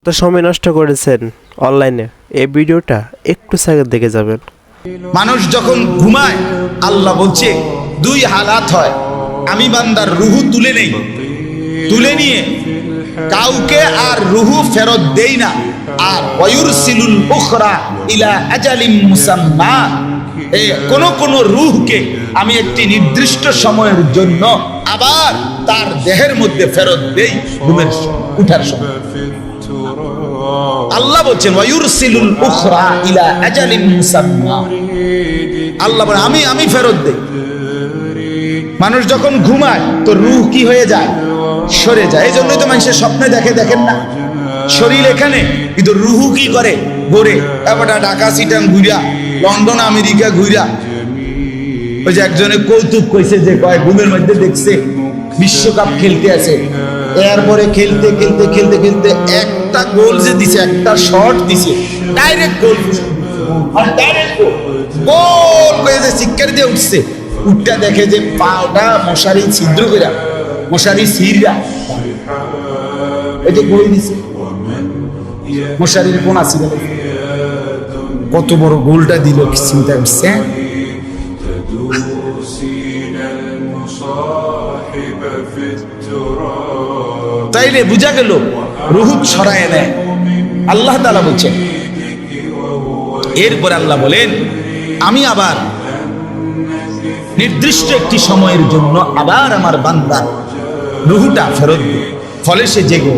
তো সময় নষ্ট করেছেন অনলাইনে, এই ভিডিওটা একটু সেকেন্ড দেখে যাবেন। মানুষ যখন ঘুমায় আল্লাহ বলছে দুই হালাত হয়, আমি বান্দার রুহু তুলে নেই, তুলে নিয়ে কাউকে আর রুহু ফেরত দেই না, আর ওয়ুরসিলুল উখরা ইলা আজালিম মুসাম্মা, কোন রূহকে আমি একটি নির্দিষ্ট সময়ের জন্য আবার তার দেহের মধ্যে ফেরত দেই ঘুমের উঠার সময়। আল্লাহ বলছেন ওয়ুরসিলুল উখরা ইলা আজালিম মুসাম্মা, আল্লাহ বলেন আমি ফেরত দেই। মানুষ যখন ঘুমায় তো রূহ কি হয়ে যায়? সরে যায়। এই জন্যই তো মানুষের স্বপ্নে দেখেন না, শরীর এখানে কিন্তু রুহু কি করে? ঘুরে। এবারটা ঢাকা সিটাং ঘুরা, লন্ডন আমেরিকা ঘুরা। ওই যে একজনে কৌতুক কইছে যে কয় ঘুমের মধ্যে দেখছে বিশ্বকাপ খেলতে আছে, এরপরে খেলতে একটা গোল যে দিছে, একটা শট দিছে, ডাইরেক্ট গোল, আর ডাইরেক্ট গোল করে যে চিৎকার দিয়ে উঠছে, উঠটা দেখে যে পাটা মশারি ছিদ্র করে, মশারি ছিঁড়া, এটা গোল দিছে, মশারির কোন আছিল, কত বড় গোলটা দিল চিন্তা করছে। তাইলে বুঝা গেল রুহু ছড়ায় নেয় আল্লাহ তাআলা বলছেন। এরপর আল্লাহ বলেন আমি আবার নির্দিষ্ট একটি সময়ের জন্য আবার আমার বান্দার রুহুটা ফেরত দিই, ফলে সে জেগে